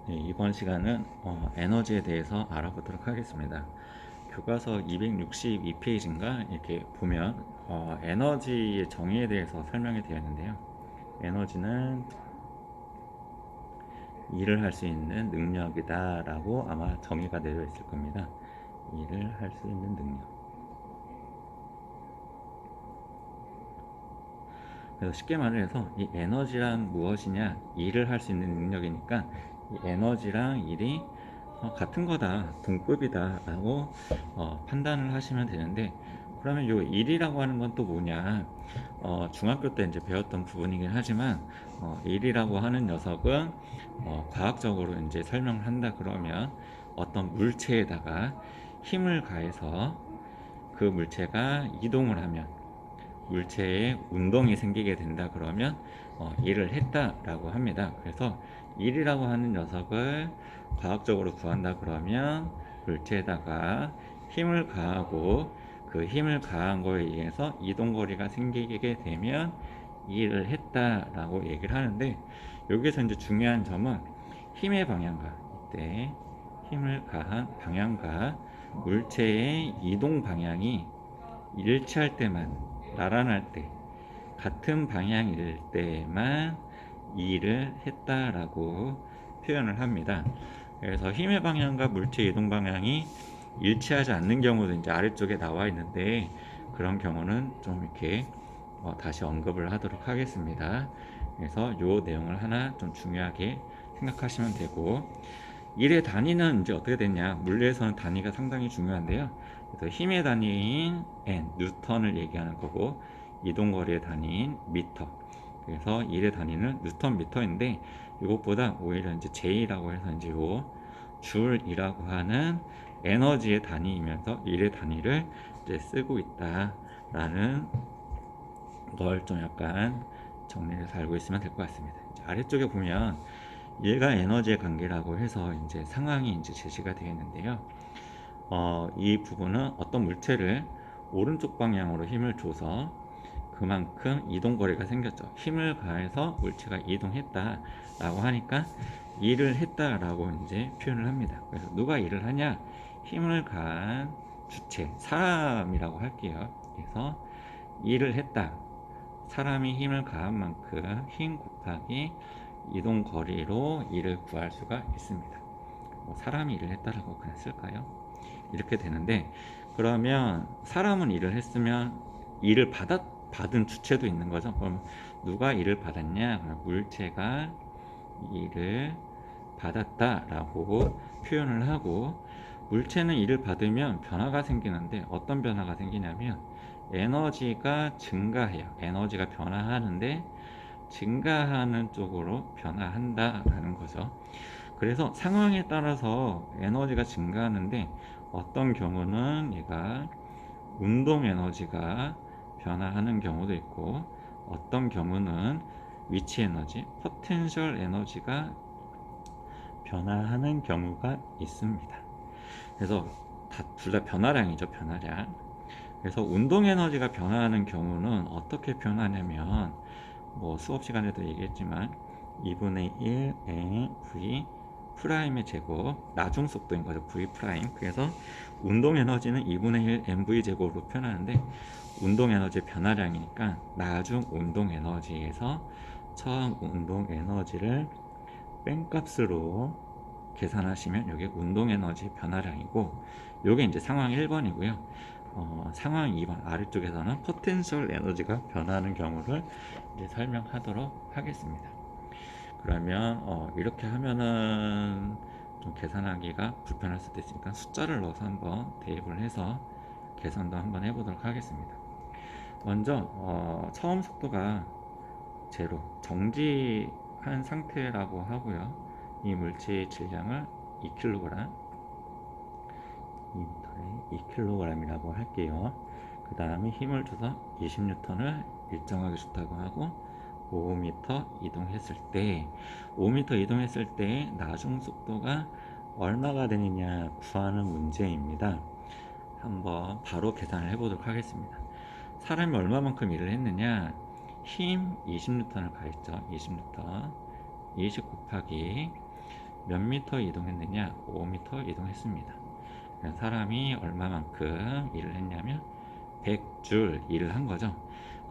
네, 이번 시간은 에너지에 대해서 알아보도록 하겠습니다. 교과서 262페이지인가 이렇게 보면 에너지의 정의에 대해서 설명이 되어 있는데요. 에너지는 일을 할 수 있는 능력이다 라고 아마 정의가 내려 있을 겁니다. 일을 할 수 있는 능력. 그래서 쉽게 말을 해서 이 에너지란 무엇이냐, 일을 할 수 있는 능력이니까 이 에너지랑 일이 같은 거다, 동급이다 라고 판단을 하시면 되는데, 그러면 요 일이라고 하는 건 또 뭐냐, 중학교 때 이제 배웠던 부분이긴 하지만 일이라고 하는 녀석은 과학적으로 이제 설명을 한다 그러면 어떤 물체에다가 힘을 가해서 그 물체가 이동을 하면 물체에 운동이 생기게 된다 그러면 일을 했다라고 합니다. 그래서 일이라고 하는 녀석을 과학적으로 구한다 그러면 물체에다가 힘을 가하고 그 힘을 가한 거에 의해서 이동거리가 생기게 되면 일을 했다라고 얘기를 하는데, 여기서 이제 중요한 점은 힘의 방향과, 이때 힘을 가한 방향과 물체의 이동 방향이 일치할 때만, 나란할 때, 같은 방향일 때만 일을 했다라고 표현을 합니다. 그래서 힘의 방향과 물체 이동 방향이 일치하지 않는 경우도 이제 아래쪽에 나와 있는데, 그런 경우는 좀 이렇게 다시 언급을 하도록 하겠습니다. 그래서 요 내용을 하나 좀 중요하게 생각하시면 되고, 일의 단위는 이제 어떻게 됐냐, 물리에서는 단위가 상당히 중요한데요. 그래서 힘의 단위인 N, 뉴턴을 얘기하는 거고, 이동거리의 단위인 미터, 그래서 일의 단위는 뉴턴 미터인데, 이것보다 오히려 이제 J라고 해서 이제 요 줄이라고 하는 에너지의 단위이면서 일의 단위를 이제 쓰고 있다라는 걸 좀 약간 정리해서 알고 있으면 될 것 같습니다. 이제 아래쪽에 보면 일과 에너지의 관계라고 해서 이제 상황이 이제 제시가 되어 있는데요. 이 부분은 어떤 물체를 오른쪽 방향으로 힘을 줘서 그만큼 이동거리가 생겼죠. 힘을 가해서 물체가 이동했다 라고 하니까 일을 했다 라고 이제 표현을 합니다. 그래서 누가 일을 하냐, 힘을 가한 주체, 사람이라고 할게요. 그래서 일을 했다, 사람이 힘을 가한 만큼 힘 곱하기 이동 거리로 일을 구할 수가 있습니다. 사람이 일을 했다라고 그냥 쓸까요? 이렇게 되는데, 그러면 사람은 일을 했으면 일을 받은 주체도 있는 거죠. 그럼 누가 일을 받았냐? 그럼 물체가 일을 받았다라고 표현을 하고, 물체는 일을 받으면 변화가 생기는데, 어떤 변화가 생기냐면 에너지가 증가해요. 에너지가 변화하는데 증가하는 쪽으로 변화한다라는 거죠. 그래서 상황에 따라서 에너지가 증가하는데, 어떤 경우는 얘가 운동 에너지가 변화하는 경우도 있고, 어떤 경우는 위치 에너지, 포텐셜 에너지가 변화하는 경우가 있습니다. 그래서 둘 다 변화량이죠, 변화량. 그래서 운동 에너지가 변화하는 경우는 어떻게 변하냐면, 수업 시간에도 얘기했지만 2분의 1 mv 프라임의 제곱, 나중 속도인 거죠, v 프라임. 그래서 운동 에너지는 2분의 1 mv 제곱으로 표현하는데, 운동 에너지 변화량이니까 나중 운동 에너지에서 처음 운동 에너지를 뺀 값으로 계산하시면 이게 운동 에너지 변화량이고, 이게 이제 상황 1번이고요. 상황 2번 아래쪽에서는 포텐셜 에너지가 변하는 경우를 이제 설명하도록 하겠습니다. 그러면 이렇게 하면은 좀 계산하기가 불편할 수도 있으니까 숫자를 넣어서 한번 대입을 해서 계산도 한번 해보도록 하겠습니다. 먼저 처음 속도가 제로, 정지한 상태라고 하고요. 이 물체의 질량을 2kg, 2m에 2kg이라고 할게요. 그 다음에 힘을 줘서 20N을 일정하게 좋다고 하고, 5m 이동했을 때 5m 이동했을 때 나중 속도가 얼마가 되느냐 구하는 문제입니다. 한번 바로 계산을 해보도록 하겠습니다. 사람이 얼마만큼 일을 했느냐, 힘 20N을 가했죠. 20N 20 곱하기 몇 미터 이동했느냐? 5미터 이동했습니다. 사람이 얼마만큼 일을 했냐면 100줄 일을 한 거죠.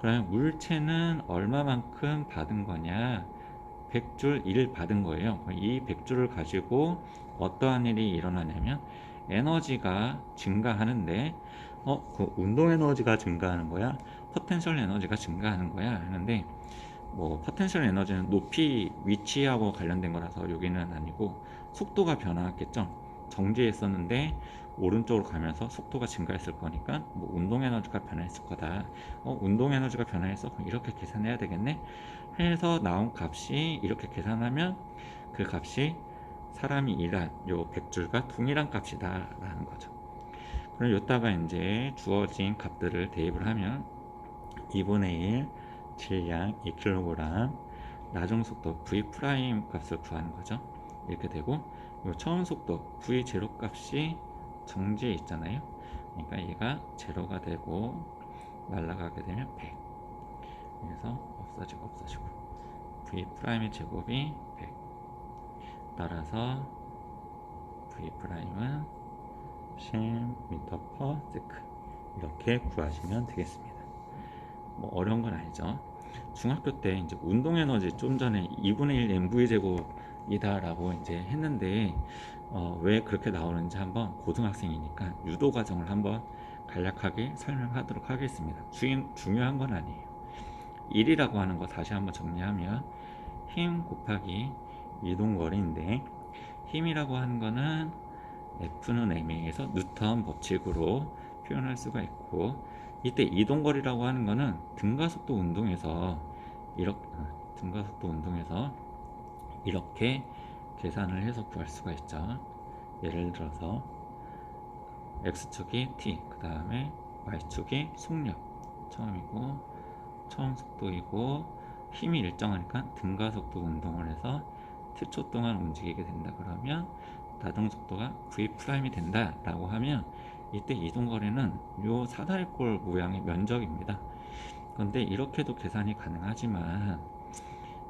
그러면 물체는 얼마만큼 받은 거냐? 100줄 일을 받은 거예요. 이 100줄을 가지고 어떠한 일이 일어나냐면 에너지가 증가하는데 그 운동 에너지가 증가하는 거야? 포텐셜 에너지가 증가하는 거야? 하는데 뭐 포텐셜 에너지는 높이 위치하고 관련된 거라서 여기는 아니고 속도가 변화했겠죠. 정지에 있었는데 오른쪽으로 가면서 속도가 증가했을 거니까 뭐 운동 에너지가 변화했을 거다. 운동 에너지가 변화해서 이렇게 계산해야 되겠네 해서 나온 값이 이렇게 계산하면 그 값이 사람이 일한 요 100줄과 동일한 값이다 라는 거죠. 그럼 여기다가 이제 주어진 값들을 대입을 하면 2분의 1 질량 2kg 나중 속도 v' 값을 구하는 거죠. 이렇게 되고 요 처음 속도 v0 값이 정지에 있잖아요. 그러니까 얘가 제로가 되고 날아가게 되면 100. 그래서 없어지고 v'의 제곱이 100. 따라서 v'은 10m/s 이렇게 구하시면 되겠습니다. 뭐 어려운 건 아니죠. 중학교 때 이제 운동 에너지 좀 전에 2분의 1 mv 제곱이다 라고 이제 했는데 왜 그렇게 나오는지 한번 고등학생이니까 유도 과정을 한번 간략하게 설명하도록 하겠습니다. 중요한 건 아니에요. 1이라고 하는 거 다시 한번 정리하면 힘 곱하기 이동거리인데 힘이라고 하는 거는 F는 m에서 뉴턴 법칙으로 표현할 수가 있고 이때 이동거리라고 하는 거는 등가속도 운동에서 이렇게 계산을 해서 구할 수가 있죠. 예를 들어서 x축이 t, 그 다음에 y축이 속력 처음이고 처음 속도이고 힘이 일정하니까 등가속도 운동을 해서 t초 동안 움직이게 된다 그러면 나중 속도가 v' 된다 라고 하면 이때 이동거리는 요 사다리꼴 모양의 면적입니다. 그런데 이렇게도 계산이 가능하지만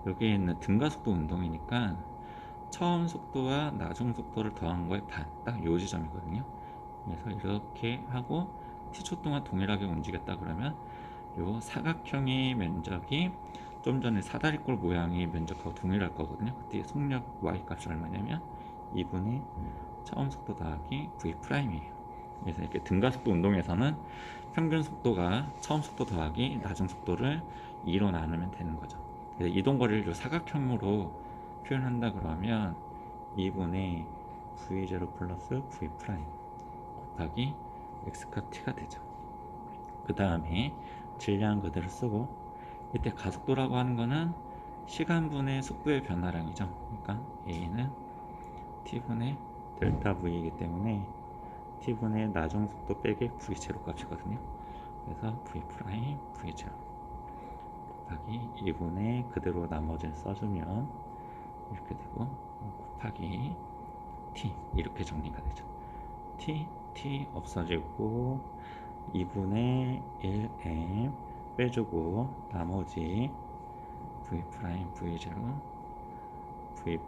여기에 있는 등가속도 운동이니까 처음 속도와 나중 속도를 더한 거의 반, 딱 요 지점이거든요. 그래서 이렇게 하고 t초 동안 동일하게 움직였다 그러면 요 사각형의 면적이 좀 전에 사다리꼴 모양의 면적하고 동일할 거거든요. 그때 속력 y 값이 얼마냐면 2분의 처음 속도 더하기 v'이에요. 그래서 이렇게 등가속도 운동에서는 평균 속도가 처음 속도 더하기 나중 속도를 2로 나누면 되는 거죠. 그래서 이동거리를 사각형으로 표현한다 그러면 2분의 v0 플러스 v' 곱하기 x값 t가 되죠. 그 다음에 질량 그대로 쓰고 이때 가속도라고 하는 거는 시간분의 속도의 변화량이죠. 그러니까 a는 t분의 델타 v이기 때문에 t분의 나중 속도 빼기 v0 값이거든요. 그래서 v', v0 곱하기 2분의 그대로 나머지를 써주면 이렇게 되고 곱하기 t 이렇게 정리가 되죠. t 없어지고 2분의 1m 빼주고 나머지 v', v0, v'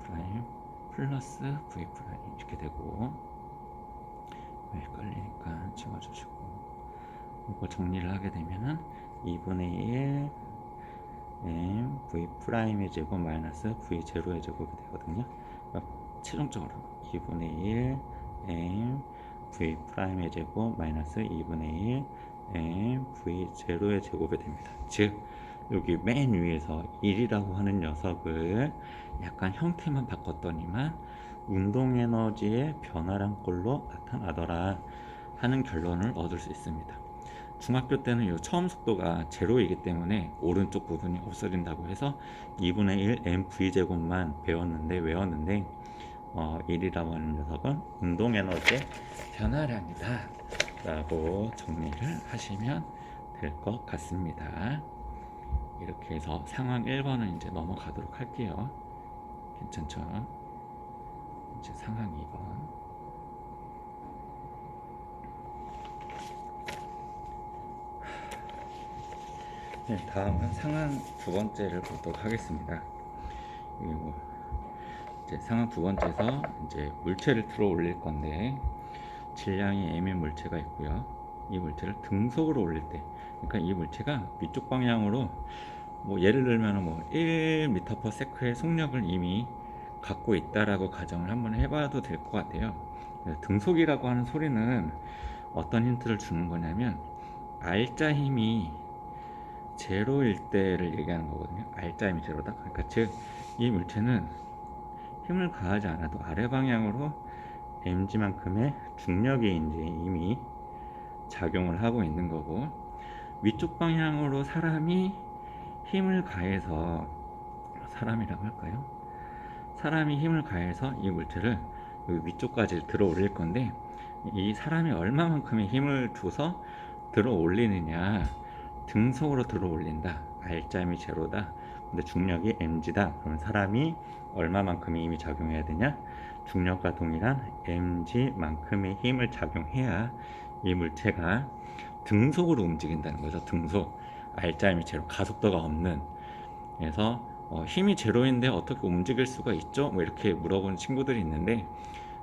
플러스 v' 이렇게 되고 헷갈리니까 지워주시고 이거 정리를 하게 되면은 2분의 1 m v'의 제곱 마이너스 v0의 제곱이 되거든요. 그러니까 최종적으로 2분의 1 m v'의 제곱 마이너스 2분의 1 m v0의 제곱이 됩니다. 즉 여기 맨 위에서 1이라고 하는 녀석을 약간 형태만 바꿨더니만 운동 에너지의 변화량 꼴로 나타나더라 하는 결론을 얻을 수 있습니다. 중학교 때는 요 처음 속도가 제로이기 때문에 오른쪽 부분이 없어진다고 해서 2분의 1 mv제곱만 외웠는데 1이라고 하는 녀석은 운동 에너지의 변화량이다 라고 정리를 하시면 될 것 같습니다. 이렇게 해서 상황 1번은 이제 넘어가도록 할게요. 괜찮죠? 이제 상황 2번. 네, 다음은 상황 두 번째를 보도록 하겠습니다. 그리고 이제 상황 두 번째에서 이제 물체를 들어 올릴 건데, 질량이 m인 물체가 있고요. 이 물체를 등속으로 올릴 때, 그러니까 이 물체가 위쪽 방향으로 뭐 예를 들면 뭐 1m/s의 속력을 이미 갖고 있다라고 가정을 한번 해봐도 될 것 같아요. 등속이라고 하는 소리는 어떤 힌트를 주는 거냐면, R자 힘이 제로일 때를 얘기하는 거거든요. R자 힘이 제로다. 그러니까 즉 이 물체는 힘을 가하지 않아도 아래 방향으로 mg만큼의 중력이 이제 이미 작용을 하고 있는 거고, 위쪽 방향으로 사람이 힘을 가해서, 사람이라고 할까요? 사람이 힘을 가해서 이 물체를 여기 위쪽까지 들어 올릴 건데, 이 사람이 얼마만큼의 힘을 줘서 들어 올리느냐, 등속으로 들어 올린다, R자임이 제로다, 근데 중력이 mg다. 그러면 사람이 얼마만큼의 힘이 작용해야 되냐, 중력과 동일한 mg만큼의 힘을 작용해야 이 물체가 등속으로 움직인다는 거죠. 등속, R자임이 제로, 가속도가 없는. 그래서 힘이 제로인데 어떻게 움직일 수가 있죠? 뭐 이렇게 물어보는 친구들이 있는데,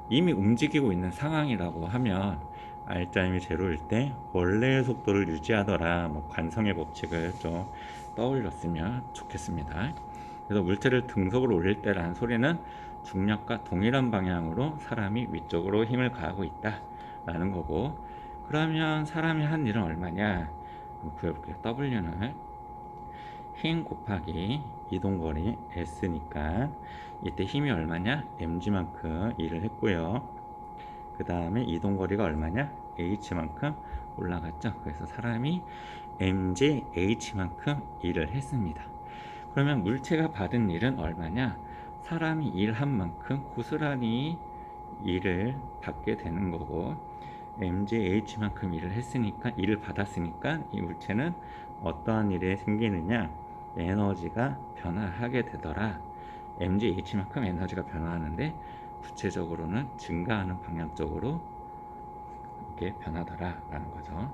이미 움직이고 있는 상황이라고 하면 R자임이 제로일 때 원래의 속도를 유지하더라, 뭐 관성의 법칙을 좀 떠올렸으면 좋겠습니다. 그래서 물체를 등속으로 올릴 때라는 소리는 중력과 동일한 방향으로 사람이 위쪽으로 힘을 가하고 있다 라는 거고, 그러면 사람이 한 일은 얼마냐 구해볼게요. W는 힘 곱하기 이동거리 S니까 이때 힘이 얼마냐, mg만큼 일을 했고요. 그 다음에 이동거리가 얼마냐, h만큼 올라갔죠. 그래서 사람이 mg h만큼 일을 했습니다. 그러면 물체가 받은 일은 얼마냐, 사람이 일한 만큼 고스란히 일을 받게 되는 거고, mg h만큼 일을 했으니까, 일을 받았으니까 이 물체는 어떠한 일이 생기느냐, 에너지가 변화하게 되더라. mg h만큼 에너지가 변화하는데 구체적으로는 증가하는 방향 쪽으로 이렇게 변하더라 라는 거죠.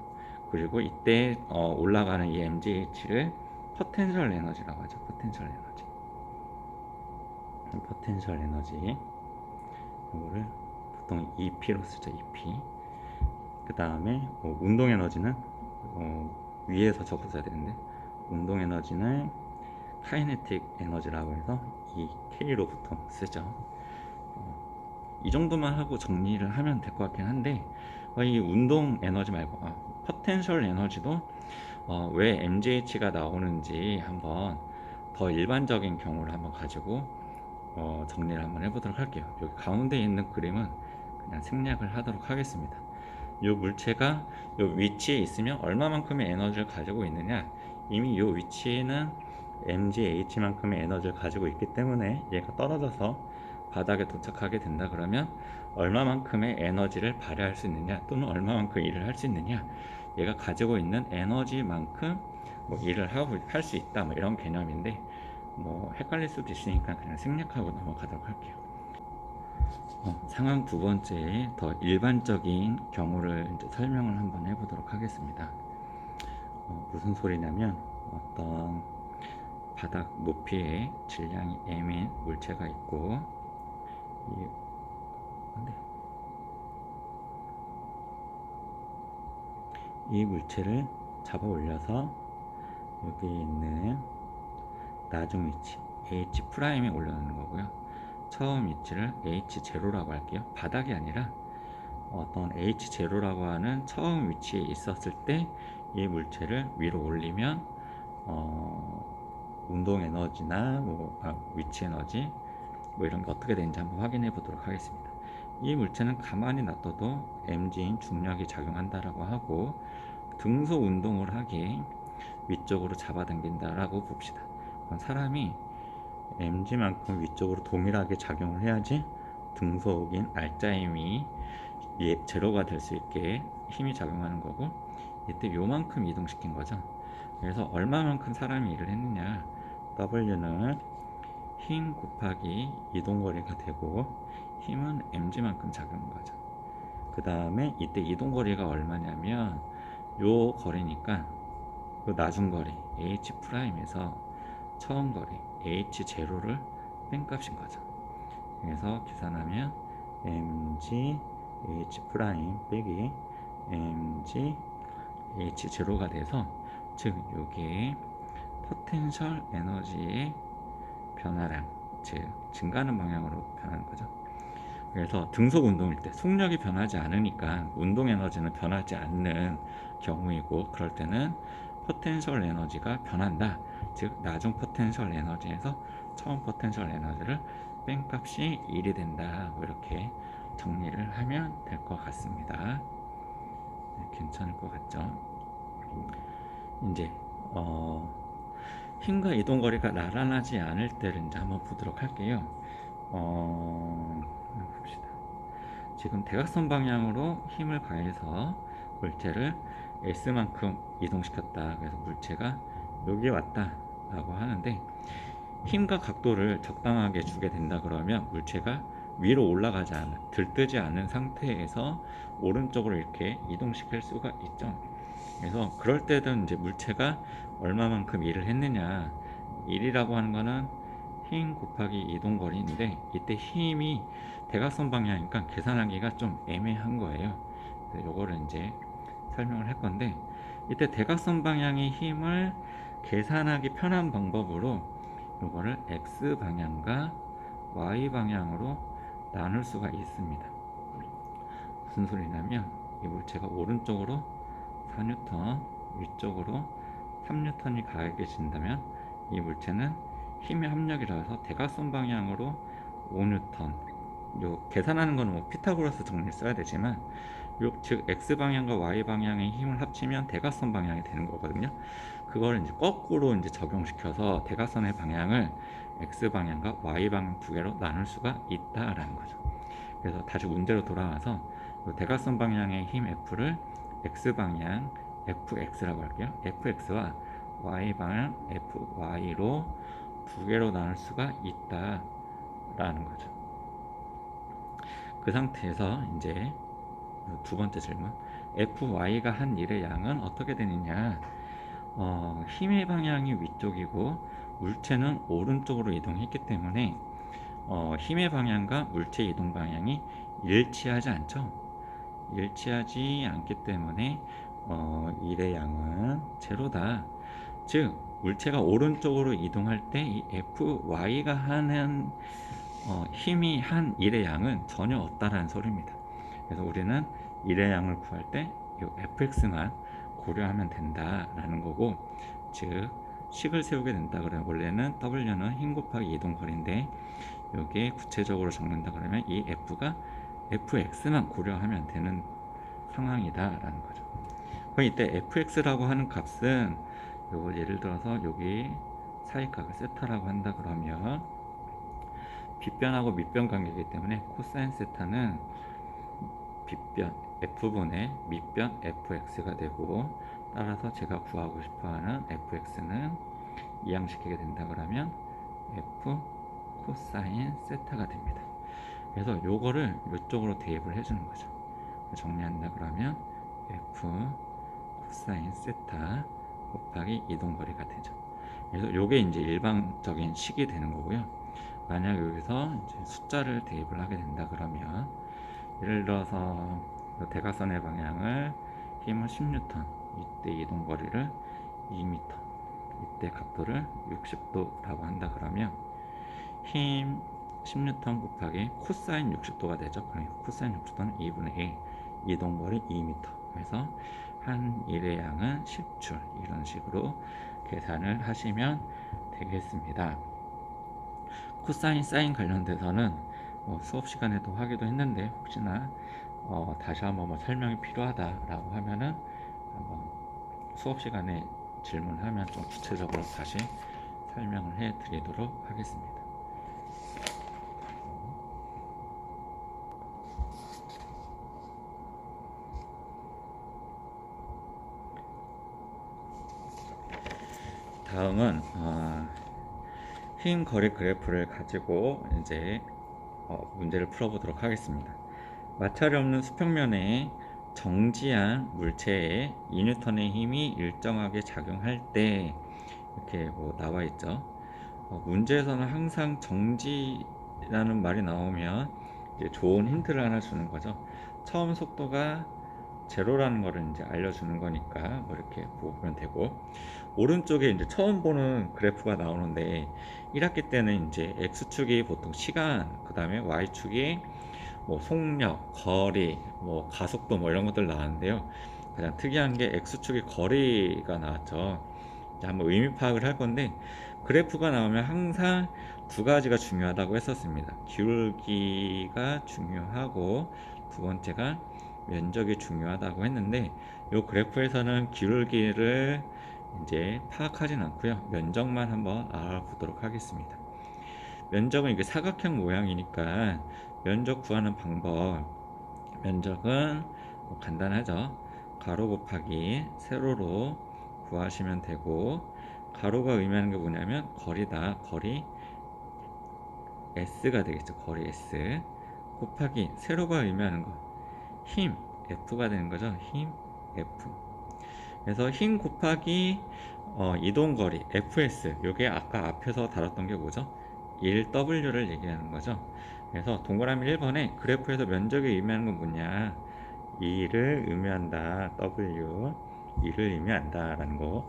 그리고 이때 올라가는 이 mgH를 포텐셜 에너지라고 하죠. 포텐셜 에너지. 이거를 보통 EP로 쓰죠. EP. 그 다음에 운동 에너지는 위에서 적어줘야 되는데, 운동 에너지는 카이네틱 에너지라고 해서 이 K로 보통 쓰죠. 이 정도만 하고 정리를 하면 될 것 같긴 한데, 이 운동 에너지 말고 포텐셜 에너지도 왜 MGH가 나오는지 한번 더 일반적인 경우를 한번 가지고 정리를 한번 해보도록 할게요. 여기 가운데 있는 그림은 그냥 생략을 하도록 하겠습니다. 이 물체가 이 위치에 있으면 얼마만큼의 에너지를 가지고 있느냐, 이미 이 위치에는 mgH만큼의 에너지를 가지고 있기 때문에 얘가 떨어져서 바닥에 도착하게 된다 그러면 얼마만큼의 에너지를 발휘할 수 있느냐, 또는 얼마만큼 일을 할 수 있느냐, 얘가 가지고 있는 에너지만큼 뭐 일을 할 수 있다, 뭐 이런 개념인데, 뭐 헷갈릴 수도 있으니까 그냥 생략하고 넘어가도록 할게요. 상황 두 번째에 더 일반적인 경우를 이제 설명을 한번 해보도록 하겠습니다. 무슨 소리냐면, 어떤 바닥 높이에 질량이 m인 물체가 있고, 이 물체를 잡아 올려서 여기 있는 나중 위치 H'에 올려놓는 거고요. 처음 위치를 H0라고 할게요. 바닥이 아니라 어떤 H0라고 하는 처음 위치에 있었을 때 이 물체를 위로 올리면 운동 에너지나 위치 에너지 뭐 이런 게 어떻게 되는지 한번 확인해 보도록 하겠습니다. 이 물체는 가만히 놔둬도 mg인 중력이 작용한다라고 하고, 등속 운동을 하게 위쪽으로 잡아당긴다라고 봅시다. 그럼 사람이 mg만큼 위쪽으로 동일하게 작용을 해야지 등속인 R자임이 제로가 될 수 있게 힘이 작용하는 거고, 이때 요만큼 이동시킨 거죠. 그래서 얼마만큼 사람이 일을 했느냐, W는 힘 곱하기 이동거리가 되고, 힘은 mg만큼 작용한 거죠. 그 다음에 이때 이동거리가 얼마냐면 요 거리니까 그 나중 거리 H'에서 처음 거리 H0를 뺀 값인 거죠. 해서 계산하면 mg h 프라임 빼기 mg h 제로가 돼서, 즉 이게 포텐셜 에너지의 변화량, 즉 증가하는 방향으로 변하는 거죠. 그래서 등속 운동일 때 속력이 변하지 않으니까 운동 에너지는 변하지 않는 경우이고, 그럴 때는 포텐셜 에너지가 변한다, 즉 나중 포텐셜 에너지에서 처음 포텐셜 에너지를 뺀 값이 1이 된다, 이렇게 정리를 하면 될 것 같습니다. 네, 괜찮을 것 같죠? 이제 힘과 이동 거리가 나란하지 않을 때를 이제 한번 보도록 할게요. 봅시다. 지금 대각선 방향으로 힘을 가해서 물체를 S만큼 이동시켰다. 그래서 물체가 여기 왔다라고 하는데, 힘과 각도를 적당하게 주게 된다 그러면 물체가 위로 올라가지 않은, 들뜨지 않은 상태에서 오른쪽으로 이렇게 이동시킬 수가 있죠. 그래서 그럴 때는 이제 물체가 얼마만큼 일을 했느냐, 일이라고 하는 거는 힘 곱하기 이동 거리인데, 이때 힘이 대각선 방향이니까 계산하기가 좀 애매한 거예요. 그래서 요거를 이제 설명을 할 건데, 이때 대각선 방향의 힘을 계산하기 편한 방법으로 요거를 x 방향과 y 방향으로 나눌 수가 있습니다. 무슨 소리냐면, 이 물체가 오른쪽으로 4N, 위쪽으로 3N이 가해진다면 이 물체는 힘의 합력이라서 대각선 방향으로 5N, 요 계산하는 거는 뭐 피타고라스 정리를 써야 되지만, 즉 x 방향과 y 방향의 힘을 합치면 대각선 방향이 되는 거거든요. 그걸 이제 거꾸로 이제 적용시켜서 대각선의 방향을 x 방향과 y 방향 두 개로 나눌 수가 있다라는 거죠. 그래서 다시 문제로 돌아와서 대각선 방향의 힘 F를 x 방향 fx라고 할게요. fx와 y 방향 fy로 두 개로 나눌 수가 있다라는 거죠. 그 상태에서 이제 두 번째 질문, fy가 한 일의 양은 어떻게 되느냐. 힘의 방향이 위쪽이고 물체는 오른쪽으로 이동했기 때문에 힘의 방향과 물체 이동 방향이 일치하지 않죠. 일치하지 않기 때문에 일의 양은 제로다. 즉 물체가 오른쪽으로 이동할 때 이 fy가 하는 힘이 한 일의 양은 전혀 없다라는 소리입니다. 그래서 우리는 일의 양을 구할 때 이 fx만 고려하면 된다라는 거고, 즉 식을 세우게 된다 그러면 원래는 w는 힘 곱하기 이동 거리인데, 여기에 구체적으로 적는다 그러면 이 f가 fx만 고려하면 되는 상황이다라는 거죠. 그럼 이때 fx라고 하는 값은 요거 예를 들어서 여기 사이각을 세타라고 한다 그러면 빗변하고 밑변 관계이기 때문에 코사인 세타는 빗변 f분의 밑변 fx가 되고, 따라서 제가 구하고 싶어하는 fx는 이항시키게 된다 그러면 f 코사인 세타가 됩니다. 그래서 요거를 이쪽으로 대입을 해주는 거죠. 정리한다 그러면 f 코사인 세타 곱하기 이동거리가 되죠. 그래서 요게 이제 일반적인 식이 되는 거고요. 만약 여기서 이제 숫자를 대입을 하게 된다 그러면, 예를 들어서 대각선의 방향을 힘을 10N, 이때 이동거리를 2m, 이때 각도를 60도라고 한다 그러면 힘 10N 곱하기 코사인 60도가 되죠. 그러니까 코사인 60도는 2분의 1, 이동거리 2m. 그래서 한 일의 양은 10줄, 이런 식으로 계산을 하시면 되겠습니다. 코사인 사인 관련돼서는 수업 시간에도 하기도 했는데, 혹시나 다시 한번 설명이 필요하다라고 하면은 한번 수업 시간에 질문하면 좀 구체적으로 다시 설명을 해 드리도록 하겠습니다. 다음은 힘 거리 그래프를 가지고 이제 문제를 풀어보도록 하겠습니다. 마찰이 없는 수평면에 정지한 물체에 2N의 힘이 일정하게 작용할 때, 이렇게 나와 있죠. 문제에서는 항상 정지에 라는 말이 나오면 이제 좋은 힌트를 하나 주는 거죠. 처음 속도가 제로라는 거를 이제 알려주는 거니까 뭐 이렇게 보면 되고, 오른쪽에 이제 처음 보는 그래프가 나오는데 1학기 때는 이제 x축이 보통 시간, 그 다음에 y축이 뭐 속력, 거리, 뭐 가속도 뭐 이런 것들 나왔는데요. 가장 특이한 게 x축이 거리가 나왔죠. 이제 한번 의미 파악을 할 건데, 그래프가 나오면 항상 두 가지가 중요하다고 했었습니다. 기울기가 중요하고 두 번째가 면적이 중요하다고 했는데, 이 그래프에서는 기울기를 이제 파악하진 않고요, 면적만 한번 알아보도록 하겠습니다. 면적은 이게 사각형 모양이니까 면적 구하는 방법, 면적은 뭐 간단하죠. 가로 곱하기 세로로 구하시면 되고, 가로가 의미하는 게 뭐냐면 거리다. 거리 S가 되겠죠. 거리 S 곱하기 세로가 의미하는 거 힘 F가 되는 거죠. 힘 F. 그래서 힘 곱하기 이동거리 FS, 요게 아까 앞에서 다뤘던 게 뭐죠? 1W를 얘기하는 거죠. 그래서 동그라미 1번에 그래프에서 면적이 의미하는 건 뭐냐, 2를 의미한다. W 2를 의미한다 라는 거.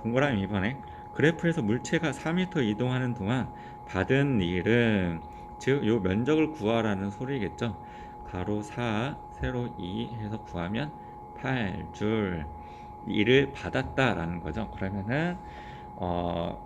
동그라미 2번에 그래프에서 물체가 4m 이동하는 동안 받은 일은, 즉 요 면적을 구하라는 소리겠죠. 가로 4 세로 2 해서 구하면 8줄 일을 받았다라는 거죠. 그러면은 어,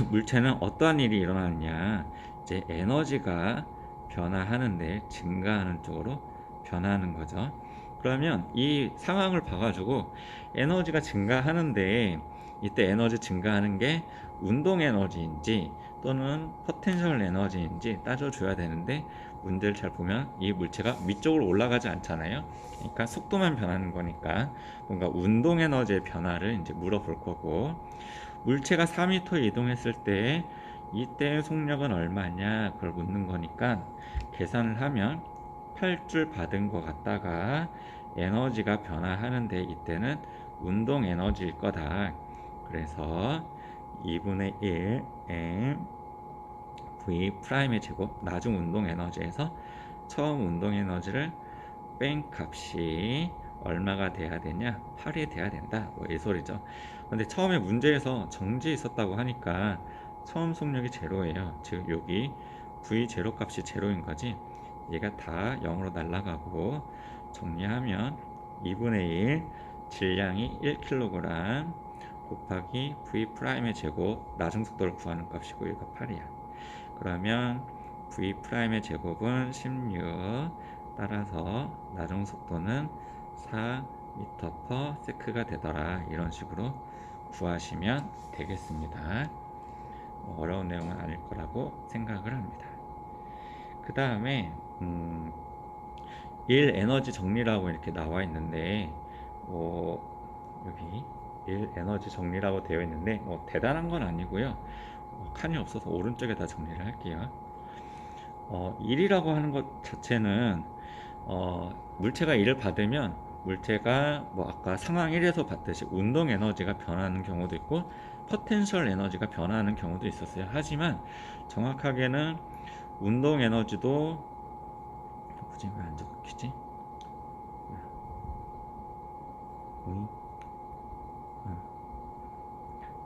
물체는 어떠한 일이 일어났냐, 이제 에너지가 변화하는데 증가하는 쪽으로 변화하는 거죠. 그러면 이 상황을 봐가지고 에너지가 증가하는데, 이때 에너지 증가하는 게 운동 에너지인지 또는 포텐셜 에너지인지 따져줘야 되는데, 문제를 잘 보면 이 물체가 위쪽으로 올라가지 않잖아요. 그러니까 속도만 변하는 거니까 뭔가 운동 에너지의 변화를 이제 물어볼 거고, 물체가 4m 이동했을 때 이때의 속력은 얼마냐 그걸 묻는 거니까, 계산을 하면 8줄 받은 것 같다가 에너지가 변화하는데 이때는 운동 에너지일 거다. 그래서 2분의 1 m v 프라임의 제곱, 나중 운동 에너지에서 처음 운동 에너지를 뺀 값이 얼마가 돼야 되냐, 8이 돼야 된다, 뭐 이 소리죠. 근데 처음에 문제에서 정지 있었다고 하니까 처음 속력이 제로예요. 즉 여기 v 제로 값이 제로인 거지. 얘가 다 0으로 날아가고, 정리하면 2분의 1 질량이 1kg 곱하기 v 프라임의 제곱, 나중 속도를 구하는 값이고 얘가 8이야. 그러면 v 프라임의 제곱은 16, 따라서 나중 속도는 4m/s가 되더라. 이런 식으로 구하시면 되겠습니다. 어려운 내용은 아닐 거라고 생각을 합니다. 그 다음에 1 에너지 정리라고 이렇게 나와 있는데, 여기 1 에너지 정리라고 되어 있는데 대단한 건 아니고요. 칸이 없어서 오른쪽에 다 정리를 할게요. 1이라고 하는 것 자체는 물체가 1을 받으면 물체가 뭐 아까 상황 1에서 봤듯이 운동 에너지가 변하는 경우도 있고 포텐셜 에너지가 변하는 경우도 있었어요. 하지만 정확하게는 운동 에너지도, 굳이 왜 안 적히지?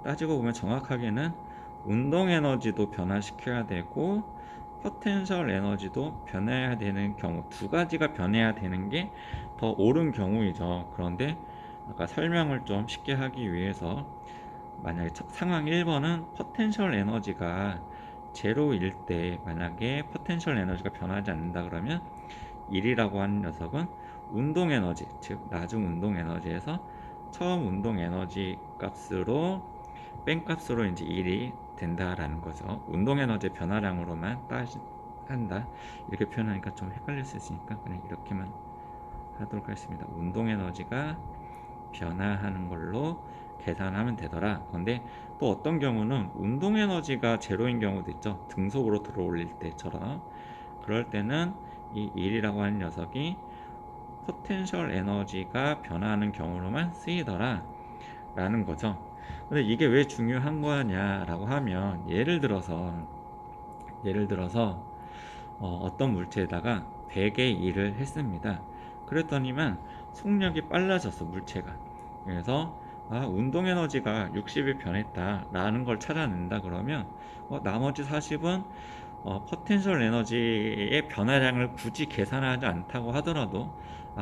따지고 보면 정확하게는 운동 에너지도 변화시켜야 되고 포텐셜 에너지도 변해야 되는 경우, 두 가지가 변해야 되는 게 더 옳은 경우이죠. 그런데 아까 설명을 좀 쉽게 하기 위해서, 만약에 상황 1번은 포텐셜 에너지가 제로일 때, 만약에 포텐셜 에너지가 변하지 않는다 그러면 1이라고 하는 녀석은 운동 에너지, 즉 나중 운동 에너지에서 처음 운동 에너지 값으로 뺀 값으로 이제 1이 된다라는 거죠. 운동 에너지 변화량으로만 한다, 이렇게 표현하니까 좀 헷갈릴 수 있으니까 그냥 이렇게만 하도록 하겠습니다. 운동 에너지가 변화하는 걸로 계산하면 되더라. 그런데 또 어떤 경우는 운동 에너지가 제로인 경우도 있죠. 등속으로 들어올릴 때처럼. 그럴 때는 이 1이라고 하는 녀석이 포텐셜 에너지가 변화하는 경우로만 쓰이더라 라는 거죠. 근데 이게 왜 중요한 거냐라고 하면, 예를 들어서 예를 들어서 어떤 물체에다가 100의 일을 했습니다. 그랬더니만 속력이 빨라졌어, 물체가. 그래서 운동 에너지가 60이 변했다라는 걸 찾아낸다 그러면 나머지 40은 포텐셜 에너지의 변화량을 굳이 계산하지 않다고 하더라도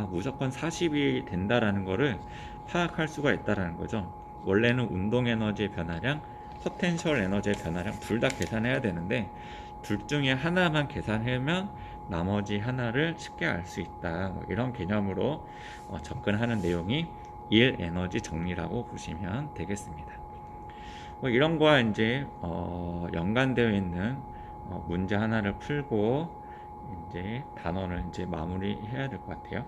무조건 40이 된다라는 거를 파악할 수가 있다라는 거죠. 원래는 운동 에너지의 변화량, 포텐셜 에너지의 변화량 둘 다 계산해야 되는데 둘 중에 하나만 계산하면 나머지 하나를 쉽게 알 수 있다. 뭐 이런 개념으로 접근하는 내용이 일 에너지 정리라고 보시면 되겠습니다. 뭐 이런 거와 이제 연관되어 있는 문제 하나를 풀고 이제 단원을 이제 마무리해야 될 것 같아요.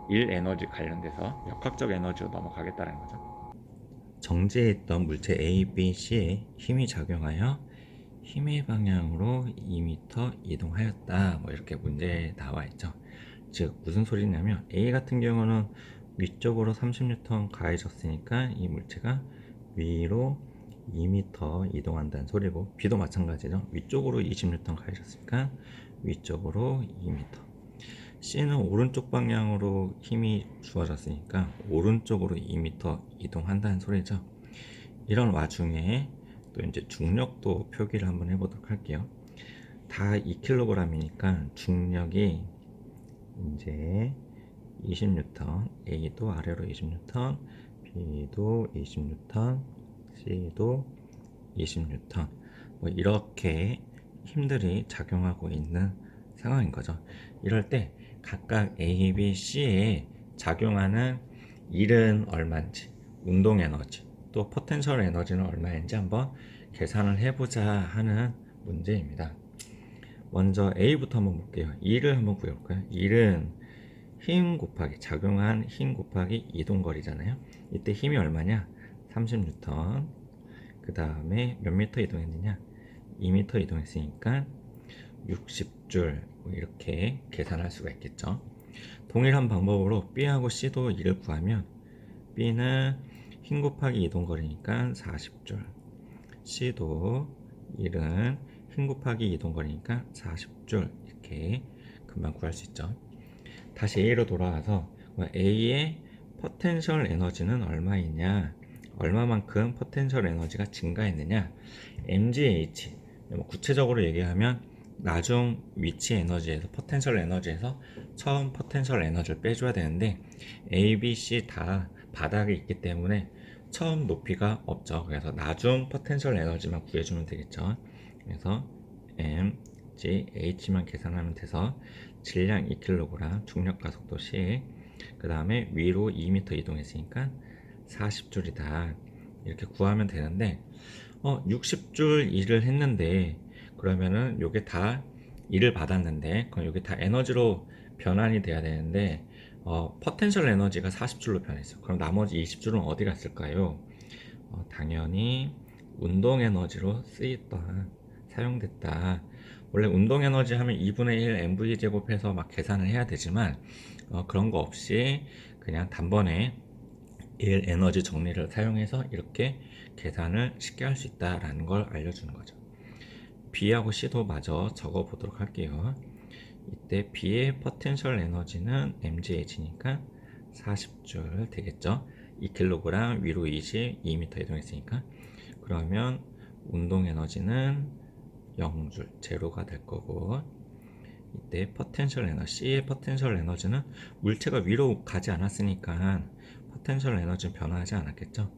일 에너지 관련돼서 역학적 에너지로 넘어가겠다는 거죠. 정지해 있던 물체 A, B, C에 힘이 작용하여 힘의 방향으로 2m 이동하였다. 뭐 이렇게 문제에 나와 있죠. 즉 무슨 소리냐면 A 같은 경우는 위쪽으로 30N 가해졌으니까 이 물체가 위로 2m 이동한다는 소리고, B도 마찬가지죠. 위쪽으로 20N 가해졌으니까 위쪽으로 2m. C는 오른쪽 방향으로 힘이 주어졌으니까 오른쪽으로 2m 이동한다는 소리죠. 이런 와중에 또 이제 중력도 표기를 한번 해보도록 할게요. 다 2kg이니까 중력이 이제 20N, A도 아래로 20N, B도 20N, C도 20N, 뭐 이렇게 힘들이 작용하고 있는 상황인 거죠. 이럴 때 각각 A, B, C에 작용하는 일은 얼마인지, 운동 에너지, 또 포텐셜 에너지는 얼마인지 한번 계산을 해보자 하는 문제입니다. 먼저 A부터 한번 볼게요. 2를 한번 구해볼까요? 1은 힘 곱하기 작용한 힘 곱하기 이동거리잖아요. 이때 힘이 얼마냐? 30N. 그 다음에 몇 미터 이동했느냐? 2m 이동했으니까 60줄 이렇게 계산할 수가 있겠죠. 동일한 방법으로 B하고 C도 2를 구하면 B는 힘 곱하기 이동거리니까 40줄, C도 1은 힘 곱하기 이동거리니까 40줄 이렇게 금방 구할 수 있죠. 다시 A로 돌아와서 A의 포텐셜 에너지는 얼마이냐, 얼마만큼 포텐셜 에너지가 증가했느냐, mgh, 구체적으로 얘기하면 나중 위치 에너지에서 포텐셜 에너지에서 처음 포텐셜 에너지를 빼줘야 되는데 A, B, C 다 바닥에 있기 때문에 처음 높이가 없죠. 그래서 나중 포텐셜 에너지만 구해주면 되겠죠. 그래서 m, g, h만 계산하면 돼서 질량 2kg, 중력 가속도 10, 그 다음에 위로 2m 이동했으니까 40줄이다 이렇게 구하면 되는데 60줄 일을 했는데 그러면은 요게 다 일을 받았는데 그럼 요게 다 에너지로 변환이 돼야 되는데 포텐셜 에너지가 40줄로 변했어요. 그럼 나머지 20줄은 어디 갔을까요? 당연히 운동 에너지로 쓰였다, 사용됐다. 원래 운동 에너지 하면 2분의 1 mv 제곱해서 막 계산을 해야 되지만 그런 거 없이 그냥 단번에 1 에너지 정리를 사용해서 이렇게 계산을 쉽게 할 수 있다라는 걸 알려주는 거죠. B하고 C도 마저 적어 보도록 할게요. 이때 B의 포텐셜 에너지는 mgh니까 40줄 되겠죠. 2kg 위로 20, 2m 이동했으니까. 그러면 운동 에너지는 0줄, 제로가 될 거고, 이때 포텐셜 에너지, C의 포텐셜 에너지는 물체가 위로 가지 않았으니까 포텐셜 에너지는 변화하지 않았겠죠.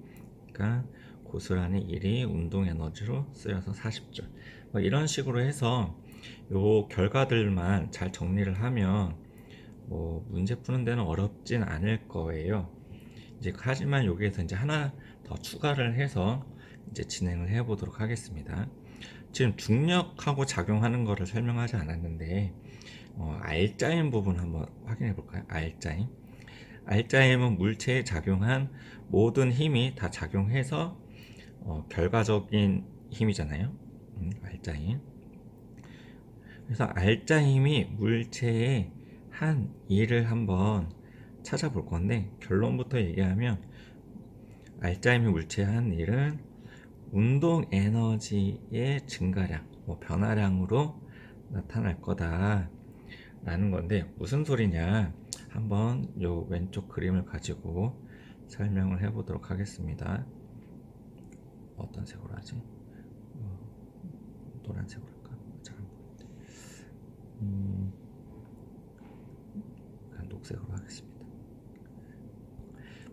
그러니까 고스란히 1이 운동 에너지로 쓰여서 40줄. 뭐 이런 식으로 해서 요 결과들만 잘 정리를 하면 뭐 문제 푸는 데는 어렵진 않을 거예요. 이제 하지만 여기에서 이제 하나 더 추가를 해서 이제 진행을 해 보도록 하겠습니다. 지금 중력하고 작용하는 거를 설명하지 않았는데 알짜임 부분 한번 확인해 볼까요? 알짜임. 알짜임은 물체에 작용한 모든 힘이 다 작용해서 결과적인 힘이잖아요. 알짜임. 그래서 알짜임이 물체에 한 일을 한번 찾아볼 건데 결론부터 얘기하면 알짜임이 물체에 한 일은 운동 에너지의 증가량, 뭐 변화량으로 나타날 거다 라는 건데, 무슨 소리냐, 한번 요 왼쪽 그림을 가지고 설명을 해 보도록 하겠습니다. 어떤 색으로 하지? 노란색으로 할까? 잘 안 보이는데. 그냥 녹색으로 하겠습니다.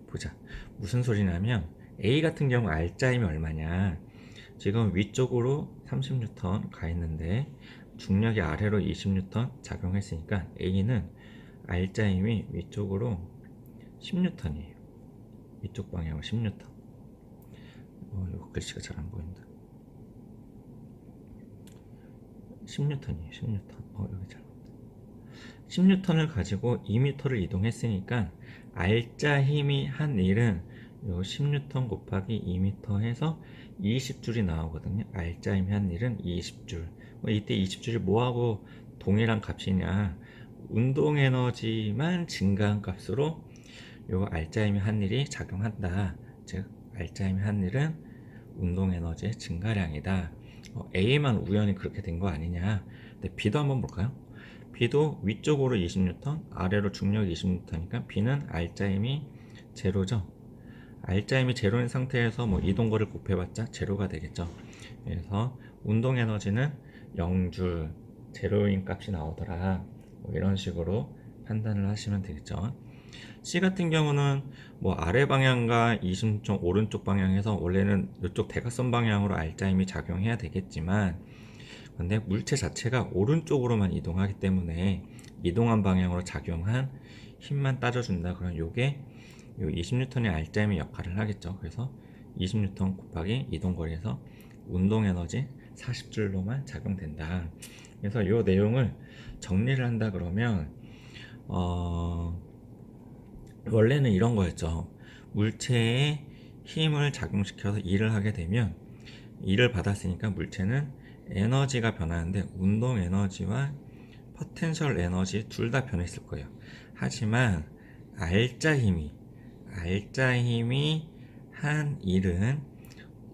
보자. 무슨 소리냐면, A 같은 경우 R자임이 얼마냐, 지금 위쪽으로 30N 가 있는데 중력이 아래로 20N 작용했으니까 A는 R자임이 위쪽으로 10N이에요. 위쪽 방향으로 10N. 이거 글씨가 잘 안 보인다. 10N이에요. 10N. 여기 잘 보인다. 10N을 가지고 2m를 이동했으니까 R자 힘이 한 일은 요 10N 곱하기 2m 해서 20줄이 나오거든요. R자 힘이 한 일은 20줄. 이때 20줄이 뭐하고 동일한 값이냐, 운동 에너지만 증가한 값으로 요 R자 힘이 한 일이 작용한다. 즉 R자 힘이 한 일은 운동 에너지의 증가량이다. A만 우연히 그렇게 된 거 아니냐. 근데 B도 한번 볼까요? B도 위쪽으로 20N, 아래로 중력이 20N이니까 B는 R자 힘이 제로죠. R자 힘이 제로인 상태에서 뭐 이동거리를 곱해봤자 제로가 되겠죠. 그래서 운동 에너지는 0줄, 제로인 값이 나오더라. 뭐 이런 식으로 판단을 하시면 되겠죠. C 같은 경우는 뭐 아래 방향과 20점 오른쪽 방향에서 원래는 이쪽 대각선 방향으로 R자 힘이 작용해야 되겠지만, 근데 물체 자체가 오른쪽으로만 이동하기 때문에 이동한 방향으로 작용한 힘만 따져준다. 그럼 요게 요 20N의 R자 힘의 역할을 하겠죠. 그래서 20N 곱하기 이동거리에서 운동에너지 40줄로만 작용된다. 그래서 이 내용을 정리를 한다 그러면 원래는 이런 거였죠. 물체에 힘을 작용시켜서 일을 하게 되면, 일을 받았으니까 물체는 에너지가 변하는데 운동 에너지와 포텐셜 에너지 둘 다 변했을 거예요. 하지만 R자 힘이 한 일은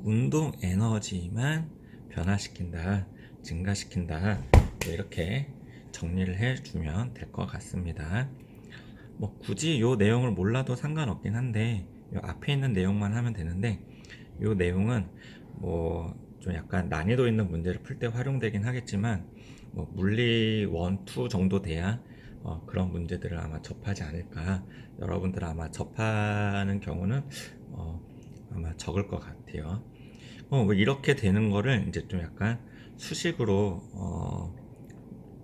운동 에너지만 변화시킨다, 증가시킨다. 이렇게 정리를 해주면 될 것 같습니다. 뭐 굳이 이 내용을 몰라도 상관없긴 한데, 이 앞에 있는 내용만 하면 되는데, 이 내용은 뭐 좀 약간 난이도 있는 문제를 풀 때 활용되긴 하겠지만, 뭐 물리 1, 2 정도 돼야 그런 문제들을 아마 접하지 않을까. 여러분들 아마 접하는 경우는 아마 적을 것 같아요. 뭐 이렇게 되는 거를 이제 좀 약간 수식으로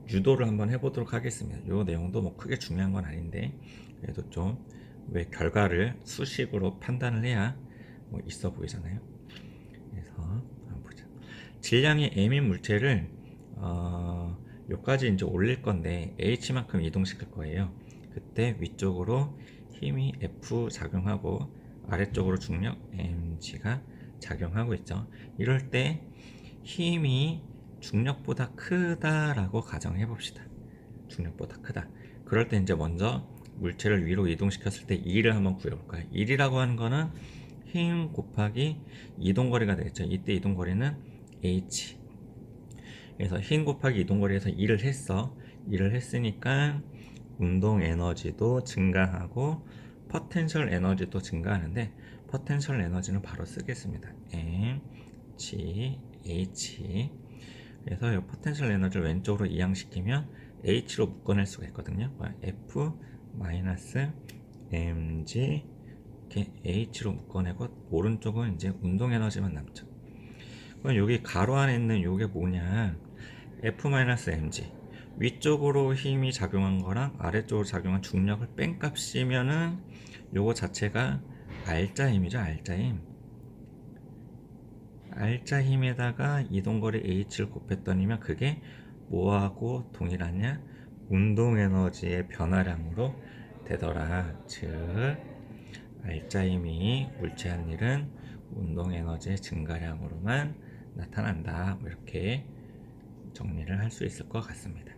유도를 한번 해보도록 하겠습니다. 이 내용도 뭐 크게 중요한 건 아닌데, 그래도 좀 왜 결과를 수식으로 판단을 해야 뭐 있어 보이잖아요. 그래서 한번 보자. 질량이 m인 물체를 요까지 이제 올릴 건데 h만큼 이동시킬 거예요. 그때 위쪽으로 힘이 F 작용하고 아래쪽으로 중력 mg가 작용하고 있죠. 이럴 때 힘이 중력보다 크다라고 가정해 봅시다. 중력보다 크다. 그럴 때 이제 먼저 물체를 위로 이동시켰을 때 2를 한번 구해볼까요? 1이라고 하는 거는 힘 곱하기 이동거리가 되겠죠. 이때 이동거리는 h. 그래서 힘 곱하기 이동거리에서 2를 했어. 2를 했으니까 운동 에너지도 증가하고 포텐셜 에너지도 증가하는데, 포텐셜 에너지는 바로 쓰겠습니다. m, g, h. 그래서 이 포텐셜 에너지를 왼쪽으로 이항시키면 h로 묶어낼 수가 있거든요. f 마이너스 mg 이렇게 h로 묶어내고, 오른쪽은 이제 운동 에너지만 남죠. 그럼 여기 가로 안에 있는 요게 뭐냐, f 마이너스 mg, 위쪽으로 힘이 작용한 거랑 아래쪽으로 작용한 중력을 뺀 값이면은 요거 자체가 R자 힘이죠. R자 힘. R자 힘에다가 이동거리 h를 곱했더니면 그게 뭐하고 동일하냐, 운동 에너지의 변화량으로 되더라. 즉 R자 힘이 물체한 일은 운동 에너지의 증가량으로만 나타난다. 이렇게 정리를 할 수 있을 것 같습니다.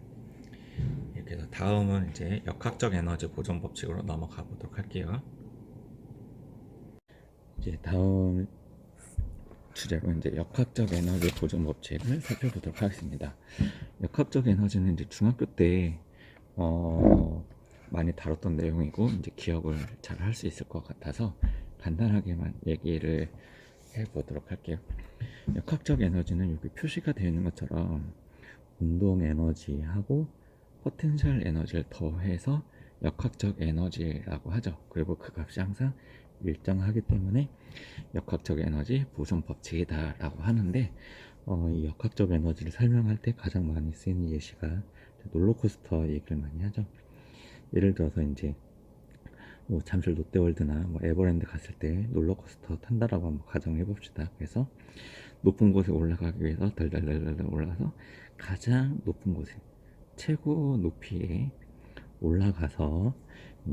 이렇게 해서 다음은 이제 역학적 에너지 보존 법칙으로 넘어가 보도록 할게요. 이제 다음 주제로 이제 역학적 에너지 보존 법칙을 살펴보도록 하겠습니다. 역학적 에너지는 이제 중학교 때 많이 다뤘던 내용이고 이제 기억을 잘 할 수 있을 것 같아서 간단하게만 얘기를 해보도록 할게요. 역학적 에너지는 여기 표시가 되어 있는 것처럼 운동 에너지하고 포텐셜 에너지를 더해서 역학적 에너지라고 하죠. 그리고 그 값이 항상 일정하기 때문에 역학적 에너지 보존 법칙이다 라고 하는데, 이 역학적 에너지를 설명할 때 가장 많이 쓰이는 예시가 롤러코스터 얘기를 많이 하죠. 예를 들어서 이제 뭐 잠실 롯데월드나 뭐 에버랜드 갔을 때 롤러코스터 탄다라고 한번 가정해 봅시다. 그래서 높은 곳에 올라가기 위해서 덜덜덜덜 올라가서 가장 높은 곳에 최고 높이에 올라가서